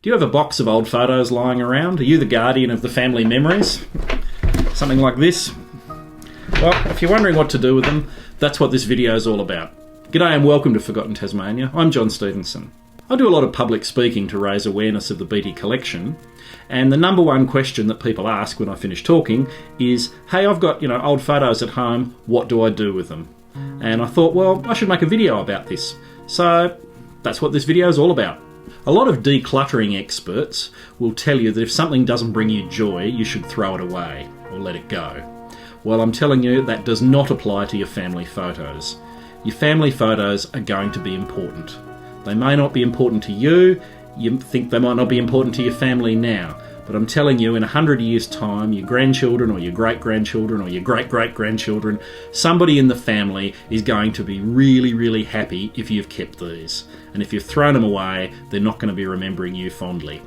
Do you have a box of old photos lying around? Are you the guardian of the family memories? Something like this? Well, if you're wondering what to do with them, that's what this video is all about. G'day and welcome to Forgotten Tasmania. I'm John Stevenson. I do a lot of public speaking to raise awareness of the Beattie collection, and the number one question that people ask when I finish talking is, hey, I've got old photos at home, what do I do with them? And I thought, well, I should make a video about this. So that's what this video is all about. A lot of decluttering experts will tell you that if something doesn't bring you joy, you should throw it away or let it go. Well, I'm telling you that does not apply to your family photos. Your family photos are going to be important. They may not be important to you, you think they might not be important to your family now, but I'm telling you in 100 years' time, your grandchildren or your great-grandchildren or your great-great-grandchildren, somebody in the family is going to be really, really happy if you've kept these. And if you've thrown them away, they're not going to be remembering you fondly.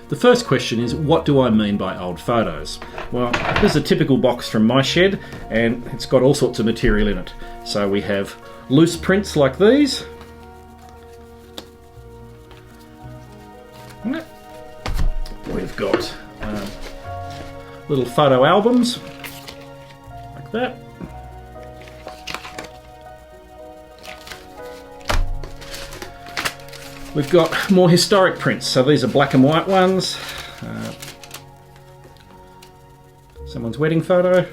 The first question is, what do I mean by old photos? Well, this is a typical box from my shed, and it's got all sorts of material in it. So we have loose prints like these. We've got little photo albums, like that. We've got more historic prints, so these are black and white ones. Someone's wedding photo.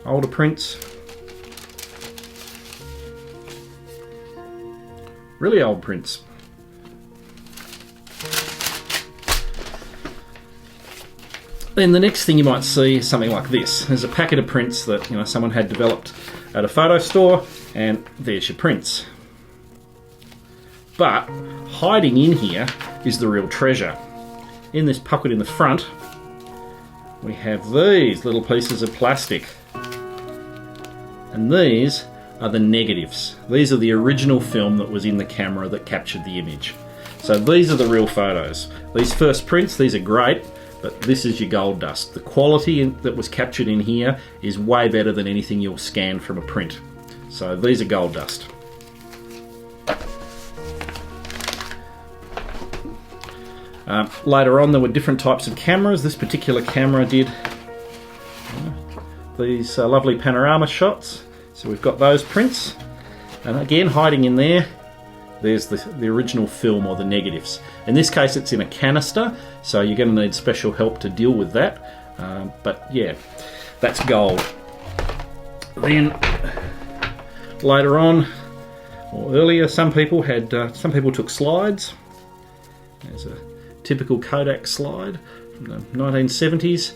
Older prints. Really old prints. Then the next thing you might see is something like this. There's a packet of prints that someone had developed at a photo store, and there's your prints. But hiding in here is the real treasure. In this pocket in the front, we have these little pieces of plastic. And these are the negatives. These are the original film that was in the camera that captured the image. So these are the real photos. These first prints, these are great, but this is your gold dust. The quality that was captured in here is way better than anything you'll scan from a print. So these are gold dust. Later on there were different types of cameras. This particular camera did these lovely panorama shots. So we've got those prints, and again hiding in there, there's the original film or the negatives. In this case it's in a canister, so you're going to need special help to deal with that, but yeah, that's gold. Then later on, or earlier, some people took slides. There's a typical Kodak slide from the 1970s.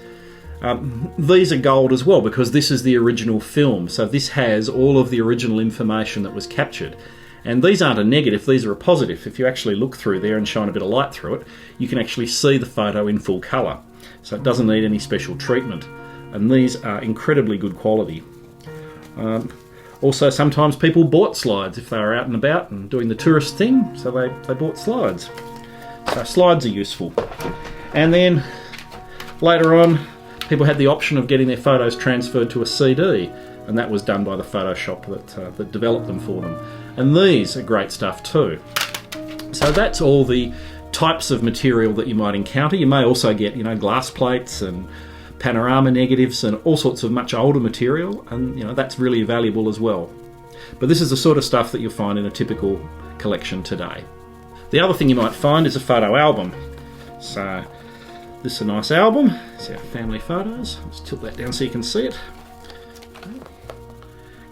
These are gold as well because this is the original film, so this has all of the original information that was captured. And these aren't a negative, these are a positive. If you actually look through there and shine a bit of light through it, you can actually see the photo in full colour. So it doesn't need any special treatment. And these are incredibly good quality. Also, sometimes people bought slides if they were out and about and doing the tourist thing, so they bought slides. So slides are useful. And then later on, people had the option of getting their photos transferred to a CD, and that was done by the Photoshop that developed them for them. And these are great stuff too. So that's all the types of material that you might encounter. You may also get, glass plates and panorama negatives and all sorts of much older material, and that's really valuable as well. But this is the sort of stuff that you'll find in a typical collection today. The other thing you might find is a photo album. So this is a nice album. It's our family photos. Let's tilt that down so you can see it.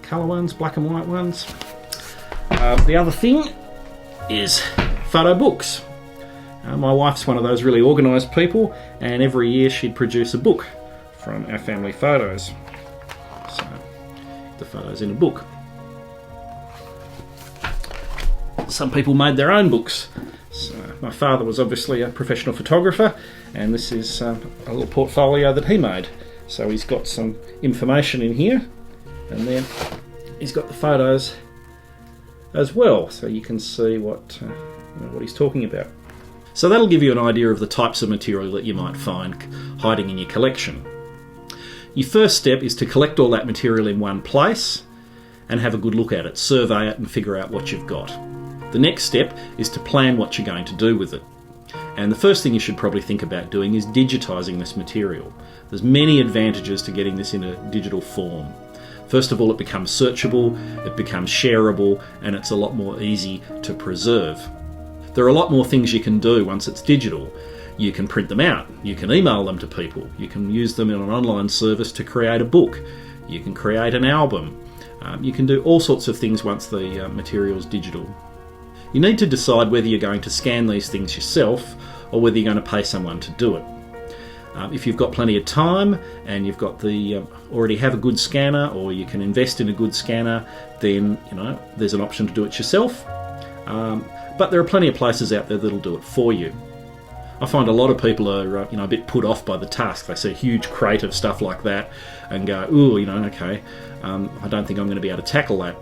Colour ones, black and white ones. The other thing is photo books. My wife's one of those really organised people, and every year she'd produce a book from our family photos. So the photos in a book. Some people made their own books. So my father was obviously a professional photographer, and this is a little portfolio that he made. So he's got some information in here, and then he's got the photos as well, so you can see what he's talking about. So that'll give you an idea of the types of material that you might find hiding in your collection. Your first step is to collect all that material in one place and have a good look at it, survey it and figure out what you've got. The next step is to plan what you're going to do with it. And the first thing you should probably think about doing is digitising this material. There's many advantages to getting this in a digital form. First of all, it becomes searchable, it becomes shareable, and it's a lot more easy to preserve. There are a lot more things you can do once it's digital. You can print them out, you can email them to people, you can use them in an online service to create a book, you can create an album, you can do all sorts of things once the material's digital. You need to decide whether you're going to scan these things yourself or whether you're going to pay someone to do it. If you've got plenty of time and you've got already have a good scanner, or you can invest in a good scanner, then there's an option to do it yourself. But there are plenty of places out there that'll do it for you. I find a lot of people are a bit put off by the task. They see a huge crate of stuff like that and go, ooh, okay, I don't think I'm going to be able to tackle that.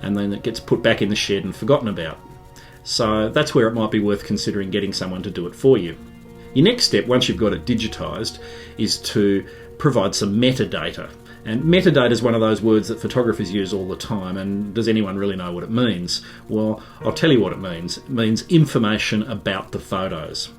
And then it gets put back in the shed and forgotten about. So that's where it might be worth considering getting someone to do it for you. Your next step, once you've got it digitised, is to provide some metadata. And metadata is one of those words that photographers use all the time, and does anyone really know what it means? Well, I'll tell you what it means. It means information about the photos.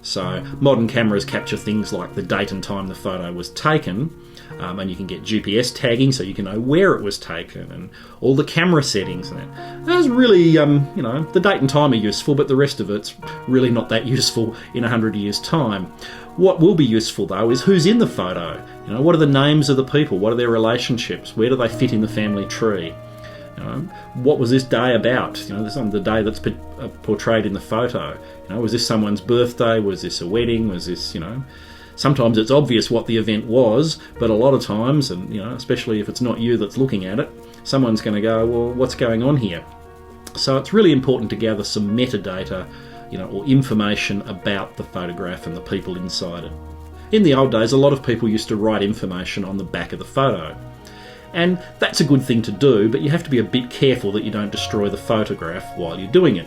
So modern cameras capture things like the date and time the photo was taken, and you can get GPS tagging so you can know where it was taken and all the camera settings and that. That's really, the date and time are useful, but the rest of it's really not that useful in 100 years' time. What will be useful though is who's in the photo. What are the names of the people? What are their relationships? Where do they fit in the family tree? What was this day about? This on the day that's portrayed in the photo. Was this someone's birthday? Was this a wedding? Was this, Sometimes it's obvious what the event was, but a lot of times, and especially if it's not you that's looking at it, someone's going to go, well, what's going on here? So it's really important to gather some metadata, or information about the photograph and the people inside it. In the old days, a lot of people used to write information on the back of the photo. And that's a good thing to do, but you have to be a bit careful that you don't destroy the photograph while you're doing it.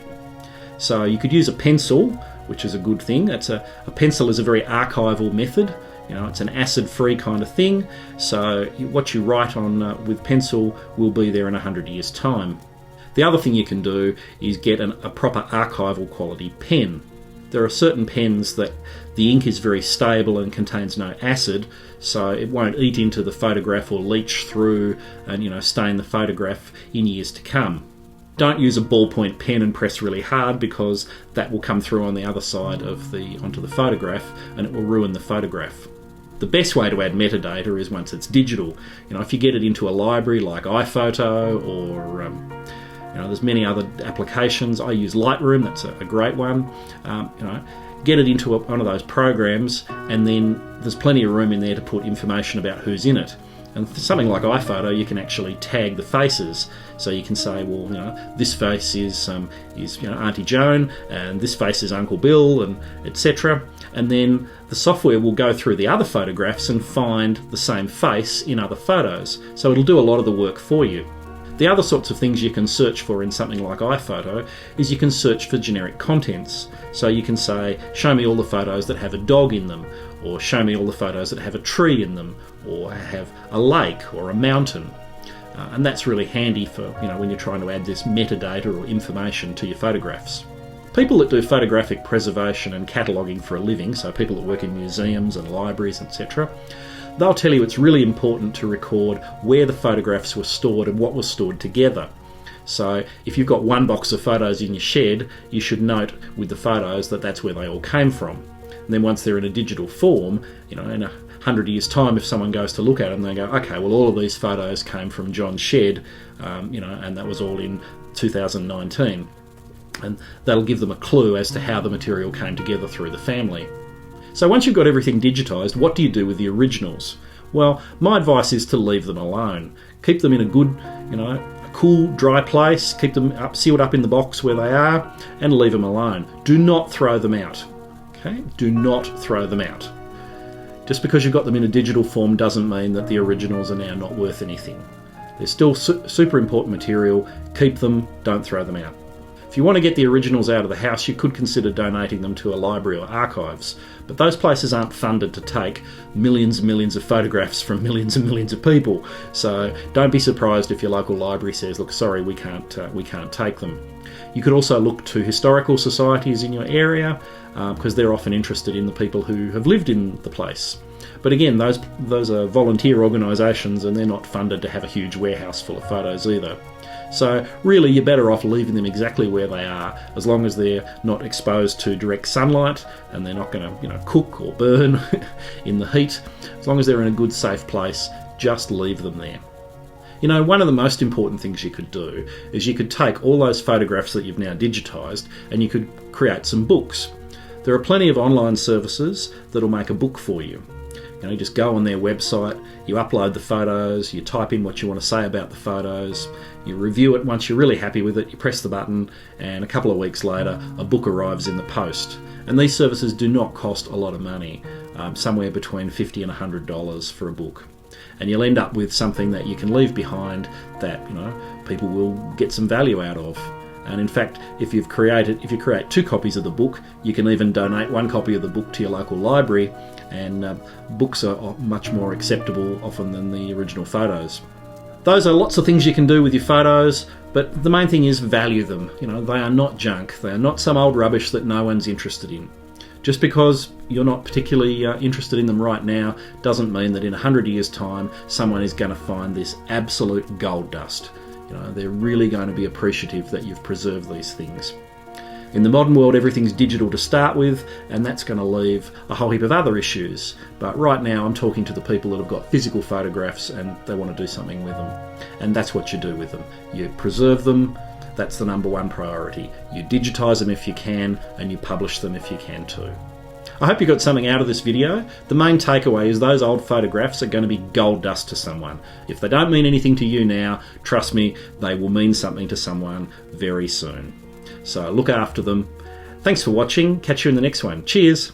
So you could use a pencil, which is a good thing. A pencil is a very archival method. It's an acid-free kind of thing. So what you write on with pencil will be there in 100 years' time. The other thing you can do is get a proper archival quality pen. There are certain pens that the ink is very stable and contains no acid, so it won't eat into the photograph or leach through and stain the photograph in years to come. Don't use a ballpoint pen and press really hard, because that will come through on the other side of onto the photograph and it will ruin the photograph. The best way to add metadata is once it's digital. If you get it into a library like iPhoto or there's many other applications. I use Lightroom, that's a great one. Get it into one of those programs, and then there's plenty of room in there to put information about who's in it. And for something like iPhoto, you can actually tag the faces. So you can say, well, this face is Auntie Joan, and this face is Uncle Bill, and etc. And then the software will go through the other photographs and find the same face in other photos. So it'll do a lot of the work for you. The other sorts of things you can search for in something like iPhoto is you can search for generic contents. So you can say, show me all the photos that have a dog in them, or show me all the photos that have a tree in them, or have a lake or a mountain. And that's really handy for when you're trying to add this metadata or information to your photographs. People that do photographic preservation and cataloguing for a living, so people that work in museums and libraries, etc., they'll tell you it's really important to record where the photographs were stored and what was stored together. So if you've got one box of photos in your shed, you should note with the photos that that's where they all came from. And then once they're in a digital form, in 100 years' time, if someone goes to look at them, they go, okay, well, all of these photos came from John's shed, and that was all in 2019. And that'll give them a clue as to how the material came together through the family. So once you've got everything digitised, what do you do with the originals? Well, my advice is to leave them alone. Keep them in a good, a cool, dry place. Keep them sealed up in the box where they are, and leave them alone. Do not throw them out. Okay? Do not throw them out. Just because you've got them in a digital form doesn't mean that the originals are now not worth anything. They're still super important material. Keep them, don't throw them out. If you want to get the originals out of the house, you could consider donating them to a library or archives, but those places aren't funded to take millions and millions of photographs from millions and millions of people, so don't be surprised if your local library says, look, sorry, we can't take them. You could also look to historical societies in your area, because they're often interested in the people who have lived in the place. But again, those are volunteer organisations, and they're not funded to have a huge warehouse full of photos either. So really, you're better off leaving them exactly where they are, as long as they're not exposed to direct sunlight and they're not going to, cook or burn in the heat. As long as they're in a good, safe place, just leave them there. One of the most important things you could do is you could take all those photographs that you've now digitised and you could create some books. There are plenty of online services that'll make a book for you. You just go on their website, you upload the photos, you type in what you want to say about the photos, you review it. Once you're really happy with it, you press the button, and a couple of weeks later, a book arrives in the post. And these services do not cost a lot of money, somewhere between $50 and $100 for a book. And you'll end up with something that you can leave behind that, people will get some value out of. And in fact, if you create 2 copies of the book, you can even donate 1 copy of the book to your local library, and books are much more acceptable often than the original photos. Those are lots of things you can do with your photos, but the main thing is value them. They are not junk. They are not some old rubbish that no one's interested in. Just because you're not particularly interested in them right now doesn't mean that in 100 years' time someone is going to find this absolute gold dust. They're really going to be appreciative that you've preserved these things. In the modern world, everything's digital to start with, and that's going to leave a whole heap of other issues. But right now, I'm talking to the people that have got physical photographs and they want to do something with them. And that's what you do with them. You preserve them. That's the number one priority. You digitise them if you can, and you publish them if you can too. I hope you got something out of this video. The main takeaway is those old photographs are going to be gold dust to someone. If they don't mean anything to you now, trust me, they will mean something to someone very soon. So look after them. Thanks for watching. Catch you in the next one. Cheers.